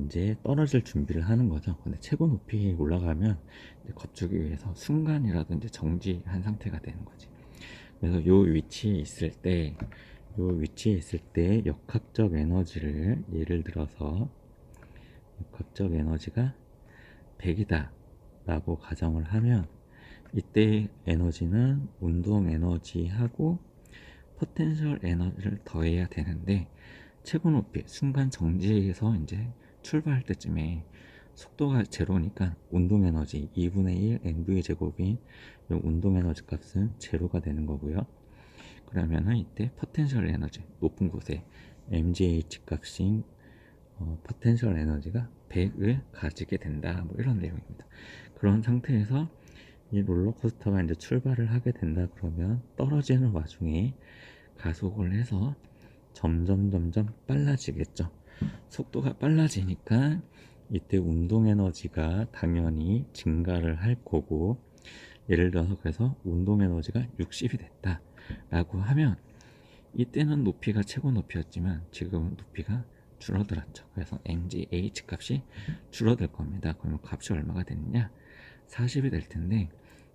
이제 떨어질 준비를 하는 거죠. 근데 최고 높이에 올라가면 이제 겁주기 위해서 순간이라도 이제 정지한 상태가 되는 거지. 그래서 요 위치에 있을 때, 역학적 에너지를 예를 들어서 역학적 에너지가 100이다 라고 가정을 하면, 이때 에너지는 운동 에너지하고 포텐셜 에너지를 더해야 되는데, 최고 높이 순간 정지에서 이제 출발할 때쯤에 속도가 제로니까 운동 에너지 2분의 1 mv 제곱인 운동 에너지 값은 제로가 되는 거고요. 그러면은 이때 포텐셜 에너지 높은 곳에 mgh 값인 포텐셜 에너지가 100을 가지게 된다, 뭐 이런 내용입니다. 그런 상태에서 이 롤러코스터가 이제 출발을 하게 된다 그러면 떨어지는 와중에 가속을 해서 점점 빨라지겠죠. 속도가 빨라지니까 이때 운동 에너지가 당연히 증가를 할 거고, 예를 들어서 그래서 운동 에너지가 60이 됐다 라고 하면, 이때는 높이가 최고 높이였지만 지금은 높이가 줄어들었죠. 그래서 mgh 값이 줄어들 겁니다. 그러면 값이 얼마가 되느냐, 40이 될 텐데,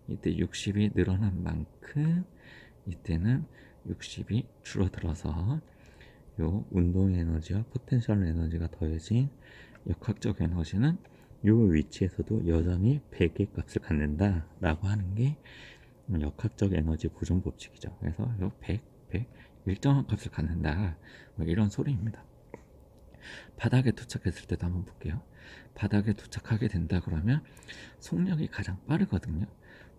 이때 60이 늘어난 만큼 이때는 60이 줄어들어서 요 운동 에너지와 포텐셜 에너지가 더해진 역학적 에너지는 요 위치에서도 여전히 100의 값을 갖는다 라고 하는 게 역학적 에너지 보존 법칙이죠. 그래서 요 100 일정한 값을 갖는다, 뭐 이런 소리입니다. 바닥에 도착했을 때도 한번 볼게요. 바닥에 도착하게 된다 그러면 속력이 가장 빠르거든요.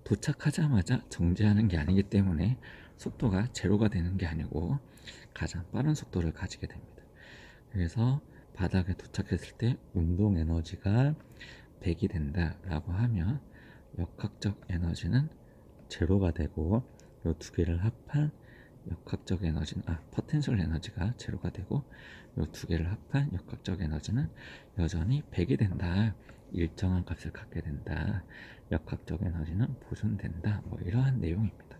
도착하자마자 정지하는 게 아니기 때문에 속도가 제로가 되는 게 아니고 가장 빠른 속도를 가지게 됩니다. 그래서 바닥에 도착했을 때 운동 에너지가 100이 된다 라고 하면 역학적 에너지는 제로가 되고, 이 두 개를 합한 역학적 에너지는 포텐셜 에너지가 제로가 되고, 이 두 개를 합한 역학적 에너지는 여전히 100이 된다, 일정한 값을 갖게 된다, 역학적 에너지는 보존된다, 뭐 이러한 내용입니다.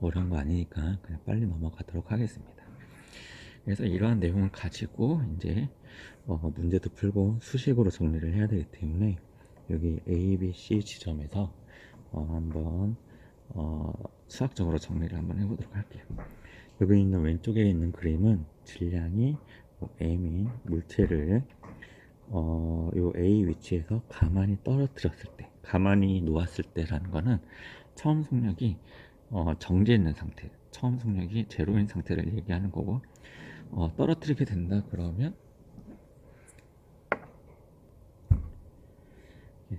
어려운 거 아니니까 그냥 빨리 넘어가도록 하겠습니다. 그래서 이러한 내용을 가지고 이제 문제도 풀고 수식으로 정리를 해야 되기 때문에 여기 A, B, C 지점에서 한번 수학적으로 정리를 한번 해보도록 할게요. 여기 있는 왼쪽에 있는 그림은 질량이 m인 물체를 요 A 위치에서 가만히 떨어뜨렸을 때, 가만히 놓았을 때라는 거는 처음 속력이 정지해 있는 상태, 처음 속력이 제로인 상태를 얘기하는 거고, 떨어뜨리게 된다 그러면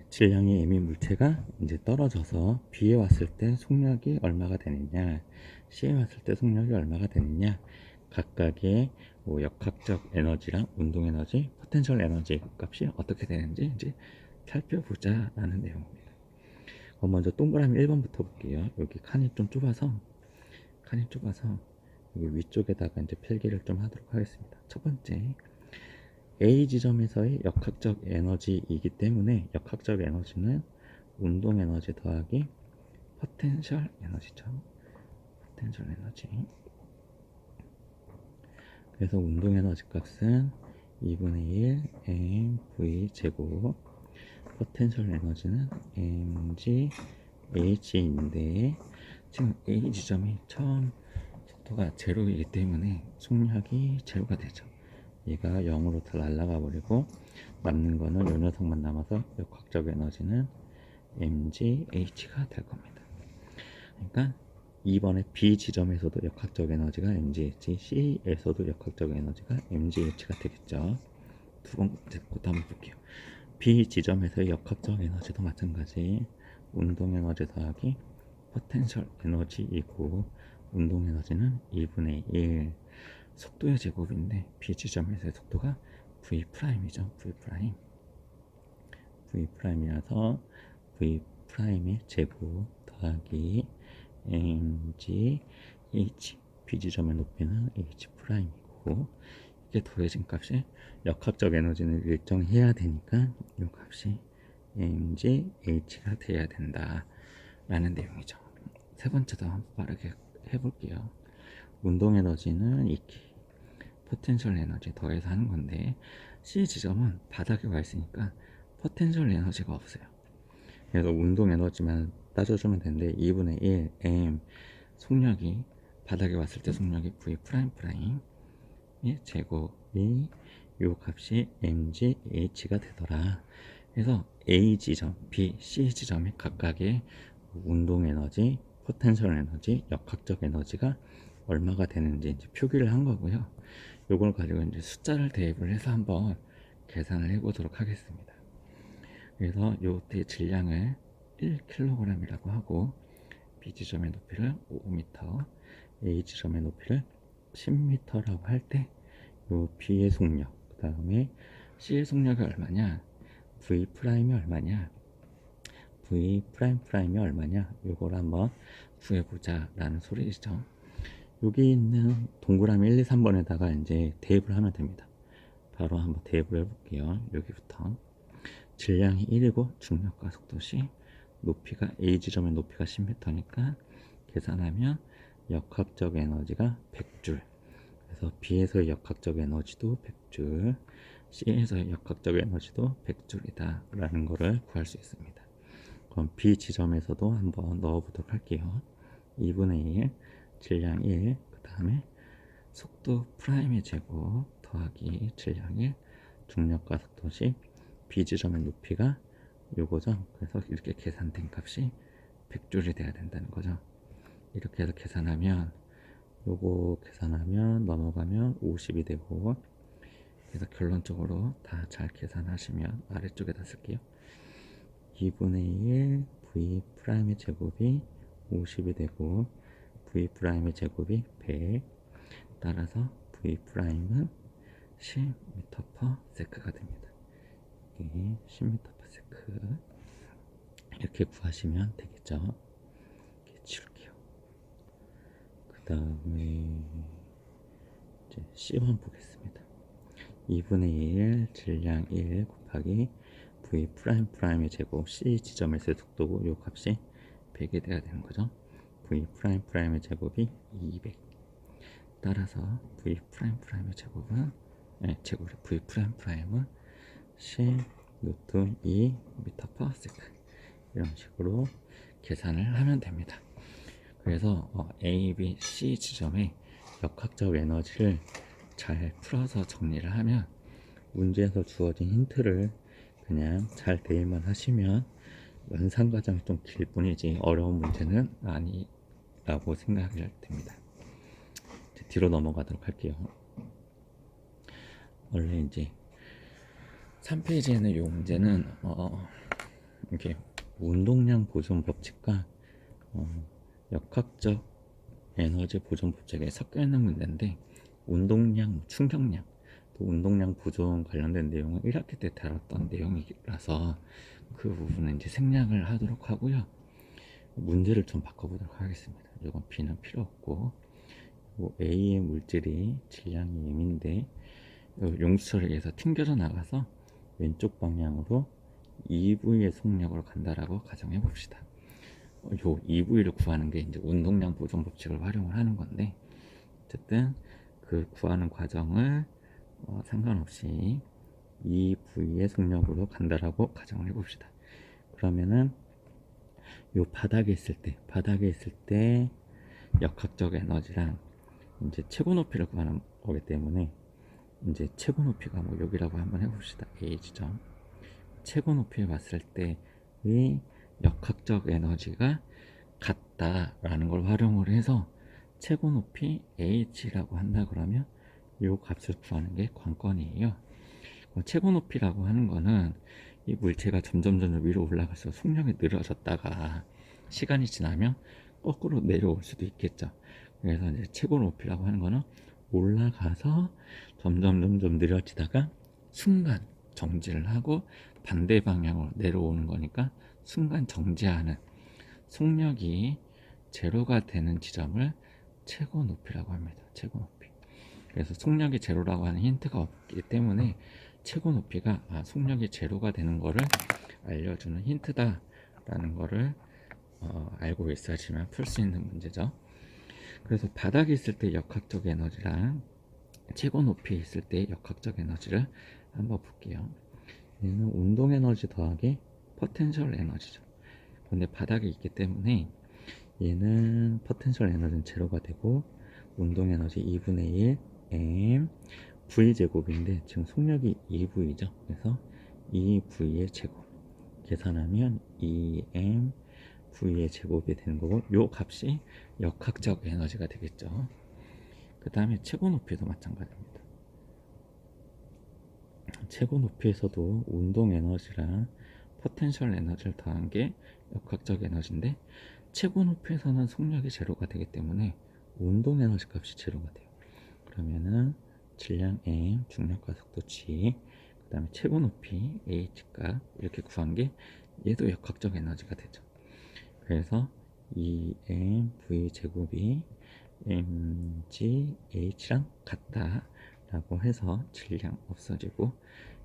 질량이 m인 물체가 이제 떨어져서 B에 왔을 때 속력이 얼마가 되느냐, C에 왔을 때 속력이 얼마가 되느냐, 각각의 역학적 에너지랑 운동 에너지, 포텐셜 에너지 값이 어떻게 되는지 이제 살펴보자 라는 내용입니다. 먼저 동그라미 1번부터 볼게요. 여기 칸이 좀 좁아서 여기 위쪽에다가 이제 필기를 좀 하도록 하겠습니다. 첫 번째, A 지점에서의 역학적 에너지이기 때문에 역학적 에너지는 운동 에너지 더하기 포텐셜 에너지죠. 포텐셜 에너지. 그래서 운동 에너지 값은 2분의 1 mv 제곱, 포텐셜 에너지는 mgh인데 지금 A 지점이 처음 속도가 제로이기 때문에 속력이 제로가 되죠. 얘가 0으로 다 날아가 버리고 남는 거는 요 녀석만 남아서 역학적 에너지는 mgh가 될 겁니다. 그러니까 2번의 B 지점에서도 역학적 에너지가 mgh, C에서도 역학적 에너지가 mgh가 되겠죠. 두 번째 것도 한번 볼게요. B 지점에서의 역학적 에너지도 마찬가지. 운동 에너지 더하기 포텐셜 에너지이고, 운동 에너지는 2분의 1 속도의 제곱인데 B 지점에서의 속도가 V'이죠. V'이라서 V'의 제곱 더하기 mg h, B 지점의 높이는 H'이고, 이게 더해진 값이 역학적 에너지는 일정해야 되니까 이 값이 mg h가 돼야 된다 라는 내용이죠. 세 번째도 한번 빠르게 해볼게요. 운동 에너지는 이렇게 포텐셜 에너지 더해서 하는 건데, C 지점은 바닥에 와 있으니까 포텐셜 에너지가 없어요. 그래서 운동 에너지만 따져주면 되는데 2분의 1 m 속력이 바닥에 왔을 때 속력이 V 프라임의 제곱이 요 값이 mgh가 되더라. 그래서 A 지점, B, C 지점의 각각의 운동 에너지, 포텐셜 에너지, 역학적 에너지가 얼마가 되는지 이제 표기를 한 거고요. 요걸 가지고 이제 숫자를 대입을 해서 한번 계산을 해 보도록 하겠습니다. 그래서 요때 질량을 1kg이라고 하고, B 지점의 높이를 5m, A 지점의 높이를 10m라고 할 때 요 B의 속력, 그 다음에 C의 속력이 얼마냐, V 프라임이 얼마냐, V 프라임이 얼마냐, 요걸 한번 구해보자 라는 소리죠. 여기 있는 동그라미 1, 2, 3번에다가 이제 대입을 하면 됩니다. 바로 한번 대입을 해볼게요. 여기부터 질량이 1이고 중력과 속도시, 높이가 A 지점의 높이가 10m니까 계산하면 역학적 에너지가 100줄, 그래서 B에서의 역학적 에너지도 100줄, C에서의 역학적 에너지도 100줄이다 라는 거를 구할 수 있습니다. 그럼 B 지점에서도 한번 넣어보도록 할게요. 2분의 1 질량 1, 그 다음에 속도 프라임의 제곱 더하기 질량 1 중력과 속도시 B 지점의 높이가 요거죠. 그래서 이렇게 계산된 값이 100줄이 돼야 된다는 거죠. 이렇게 해서 계산하면, 요거 계산하면 넘어가면 50이 되고, 그래서 결론적으로 다 잘 계산하시면 아래쪽에다 쓸게요. 2분의 1 V 프라임의 제곱이 50이 되고, V 프라임의 제곱이 100, 따라서 V 프라임은 10m/s가 됩니다. 이게 10m/s 이렇게 구하시면 되겠죠. 이렇게 치울게요. 그 다음에 이제 C1 보겠습니다. 2분의 1 질량 1 곱하기 V 프라임의 제곱, C 지점에서의 속도고 요 값이 100이 돼야 되는 거죠. V 프라임의 제곱이 200, 따라서 V 프라임의 제곱은 V 프라임은 10 루트 2 m/s 이런 식으로 계산을 하면 됩니다. 그래서 A, B, C 지점의 역학적 에너지를 잘 풀어서 정리를 하면, 문제에서 주어진 힌트를 그냥 잘 대입만 하시면 연산 과정이 좀 길 뿐이지 어려운 문제는 아니라고 생각이 됩니다. 이제 뒤로 넘어가도록 할게요. 원래 이제 3페이지에는 이 문제는 이렇게 운동량 보존 법칙과 역학적 에너지 보존 법칙에 섞여 있는 문제인데, 운동량, 충격량, 또 운동량 보존 관련된 내용은 1학기 때 다뤘던 내용이라서 그 부분은 이제 생략을 하도록 하고요. 문제를 좀 바꿔보도록 하겠습니다. 이건 B는 필요 없고, A의 물질이 질량이 M인데 용수철에 의해서 튕겨져 나가서 왼쪽 방향으로 EV의 속력으로 간다라고 가정해 봅시다. 요 EV를 구하는 게 이제 운동량 보존 법칙을 활용을 하는 건데, 어쨌든 그 구하는 과정을 상관없이 EV의 속력으로 간다라고 가정을 해 봅시다. 그러면은 요 바닥에 있을 때 역학적 에너지랑 이제 최고 높이를 구하는 거기 때문에, 이제 최고 높이가 뭐 여기라고 한번 해봅시다. A 지점 최고 높이에 왔을 때의 역학적 에너지가 같다라는 걸 활용을 해서 최고 높이 h라고 한다 그러면 이 값을 구하는 게 관건이에요. 최고 높이라고 하는 거는 이 물체가 점점 위로 올라가서 속력이 늘어졌다가 시간이 지나면 거꾸로 내려올 수도 있겠죠. 그래서 이제 최고 높이라고 하는 거는 올라가서 점점 느려지다가 순간 정지를 하고 반대 방향으로 내려오는 거니까 순간 정지하는 속력이 제로가 되는 지점을 최고 높이라고 합니다. 최고 높이. 그래서 속력이 제로라고 하는 힌트가 없기 때문에 최고 높이가 속력이 제로가 되는 거를 알려주는 힌트다라는 거를 알고 있어야지만 풀 수 있는 문제죠. 그래서 바닥에 있을 때 역학적 에너지랑 최고 높이에 있을 때 역학적 에너지를 한번 볼게요. 얘는 운동 에너지 더하기 포텐셜 에너지죠. 근데 바닥에 있기 때문에 얘는 포텐셜 에너지는 제로가 되고 운동 에너지 2분의 1 m v 제곱인데 지금 속력이 2v죠. 그래서 2v의 제곱 계산하면 2m v의 제곱이 되는 거고 요 값이 역학적 에너지가 되겠죠. 그 다음에 최고 높이도 마찬가지입니다. 최고 높이에서도 운동 에너지랑 포텐셜 에너지를 더한 게 역학적 에너지인데 최고 높이에서는 속력이 제로가 되기 때문에 운동 에너지 값이 제로가 돼요. 그러면은 질량 m, 중력과 속도 g, 그 다음에 최고 높이 h 값 이렇게 구한 게 얘도 역학적 에너지가 되죠. 그래서 2m v 제곱이 mg h랑 같다 라고 해서 질량 없어지고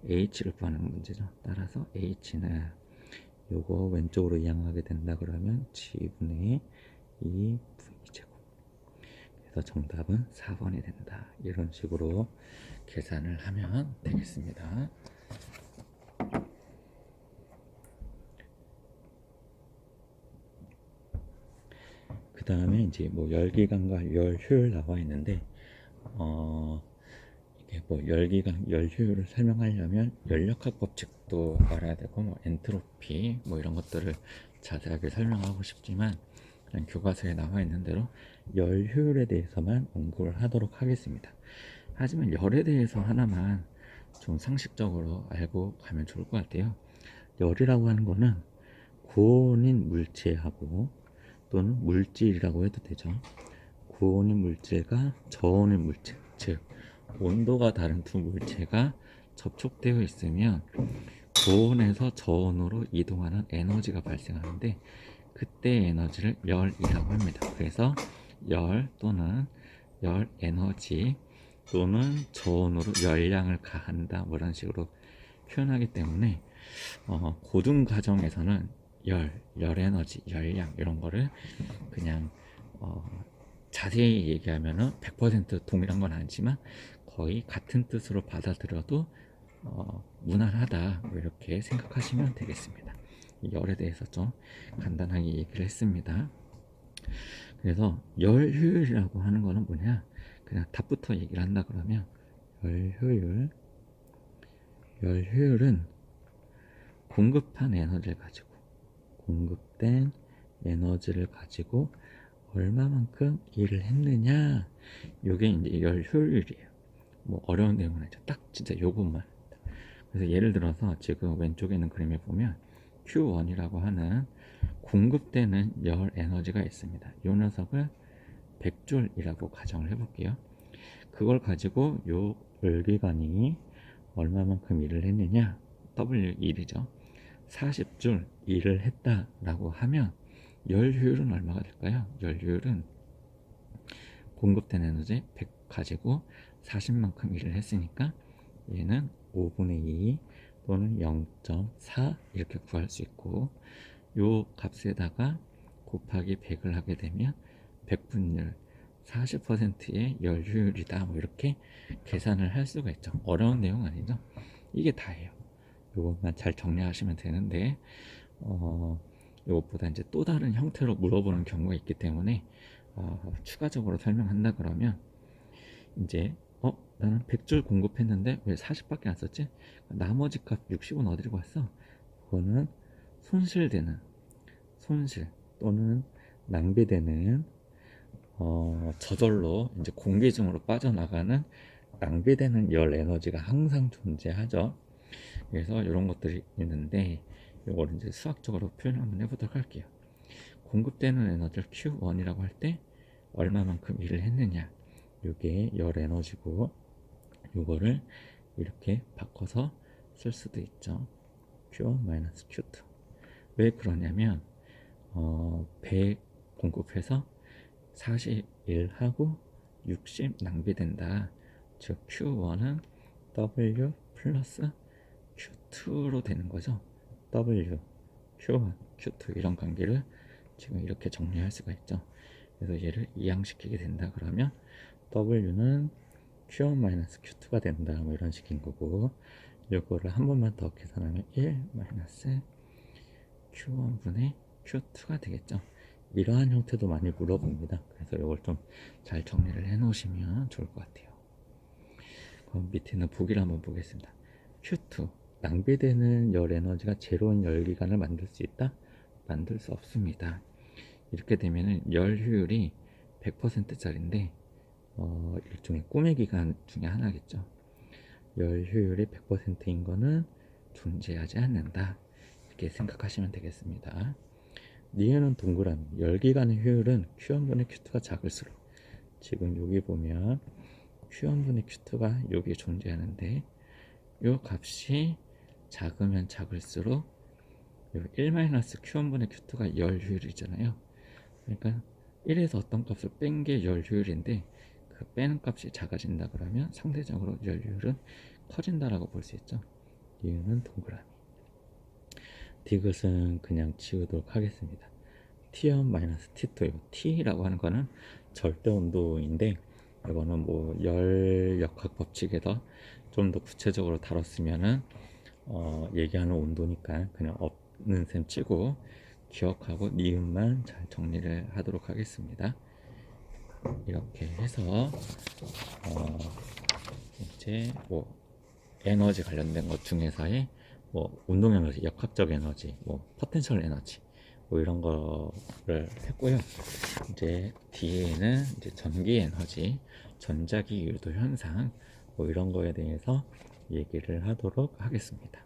h를 구하는 문제죠. 따라서 h는 요거 왼쪽으로 이항하게 된다 그러면 g분의 2v 제곱. 그래서 정답은 4번이 된다. 이런 식으로 계산을 하면 되겠습니다. 그 다음에 이제 뭐 열기관과 열효율 나와 있는데 이게 뭐 열기관 열효율을 설명하려면 열역학 법칙도 알아야 되고 뭐 엔트로피 뭐 이런 것들을 자세하게 설명하고 싶지만 그냥 교과서에 나와 있는 대로 열효율에 대해서만 공부를 하도록 하겠습니다. 하지만 열에 대해서 하나만 좀 상식적으로 알고 가면 좋을 것 같아요. 열이라고 하는 거는 고온인 물체하고 또는 물질이라고 해도 되죠. 고온인 물질과 저온인 물질, 즉 온도가 다른 두 물체가 접촉되어 있으면 고온에서 저온으로 이동하는 에너지가 발생하는데 그때 에너지를 열이라고 합니다. 그래서 열 또는 열 에너지 또는 저온으로 열량을 가한다 뭐 이런 식으로 표현하기 때문에 고등 과정에서는 열 에너지, 열량 이런 거를 그냥 자세히 얘기하면은 100% 동일한 건 아니지만 거의 같은 뜻으로 받아들여도 무난하다 뭐 이렇게 생각하시면 되겠습니다. 열에 대해서 좀 간단하게 얘기를 했습니다. 그래서 열 효율이라고 하는 거는 뭐냐, 그냥 답부터 얘기를 한다 그러면 열 효율은 공급한 에너지를 가지고 공급된 에너지를 가지고 얼마만큼 일을 했느냐, 요게 이제 열 효율이에요. 뭐 어려운 내용은 아니죠. 딱 진짜 요것만. 그래서 예를 들어서 지금 왼쪽에 있는 그림에 보면 Q1이라고 하는 공급되는 열 에너지가 있습니다. 이 녀석을 100줄이라고 가정을 해볼게요. 그걸 가지고 요 열기관이 얼마만큼 일을 했느냐, W1이죠. 40줄 일을 했다라고 하면 열 효율은 얼마가 될까요? 열 효율은 공급된 에너지 100 가지고 40만큼 일을 했으니까 얘는 5분의 2 또는 0.4 이렇게 구할 수 있고, 요 값에다가 곱하기 100을 하게 되면 100분율 40%의 열 효율이다 뭐 이렇게 계산을 할 수가 있죠. 어려운 내용 아니죠. 이게 다예요. 요것만 잘 정리하시면 되는데 이것보다 이제 또 다른 형태로 물어보는 경우가 있기 때문에 추가적으로 설명한다 그러면 이제 나는 100줄 공급했는데 왜 40밖에 안 썼지? 나머지 값 60은 어디로 갔어? 그거는 손실 또는 낭비되는 저절로 이제 공기 중으로 빠져나가는 낭비되는 열 에너지가 항상 존재하죠. 그래서 이런 것들이 있는데 이걸 이제 수학적으로 표현 한번 해보도록 할게요. 공급되는 에너지를 Q1이라고 할 때 얼마만큼 일을 했느냐, 이게 열 에너지고 이거를 이렇게 바꿔서 쓸 수도 있죠. Q1 Q2. 왜 그러냐면 100 공급해서 41하고 60 낭비된다. 즉 Q1은 W 플러스 Q2로 되는 거죠. W, Q1, Q2 이런 관계를 지금 이렇게 정리할 수가 있죠. 그래서 얘를 이항시키게 된다 그러면 W는 Q1 Q2가 된다, 뭐 이런 식인 거고, 요거를 한 번만 더 계산하면 1 Q1분의 Q2가 되겠죠. 이러한 형태도 많이 물어봅니다. 그래서 이걸 좀 잘 정리를 해 놓으시면 좋을 것 같아요. 그럼 밑에는 보기를 한번 보겠습니다. Q2, 낭비되는 열 에너지가 제로인 열기관을 만들 수 있다? 만들 수 없습니다. 이렇게 되면은 열 효율이 100%짜리인데 일종의 꿈의 기간 중에 하나겠죠. 열 효율이 100%인 거는 존재하지 않는다, 이렇게 생각하시면 되겠습니다. 니은은 동그라미, 열기관의 효율은 Q1분의 Q2가 작을수록, 지금 여기 보면 Q1분의 Q2가 여기에 존재하는데 이 값이 작으면 작을수록 1-Q1분의 Q2가 열 효율이잖아요. 그러니까 1에서 어떤 값을 뺀 게 열 효율인데 그 빼는 값이 작아진다 그러면 상대적으로 열 효율은 커진다라고 볼 수 있죠. 이유는 동그라미. 디귿은 그냥 지우도록 하겠습니다. T1 T2, T라고 하는 거는 절대 온도인데 이거는 뭐 열 역학 법칙에서 좀 더 구체적으로 다뤘으면은 얘기하는 온도니까 그냥 없는 셈 치고 기억하고 니은만 잘 정리를 하도록 하겠습니다. 이렇게 해서 이제 뭐 에너지 관련된 것 중에서의 뭐 운동 에너지, 역학적 에너지, 뭐 포텐셜 에너지, 뭐 이런 거를 했고요. 이제 뒤에는 이제 전기 에너지, 전자기 유도 현상, 뭐 이런 거에 대해서 얘기를 하도록 하겠습니다.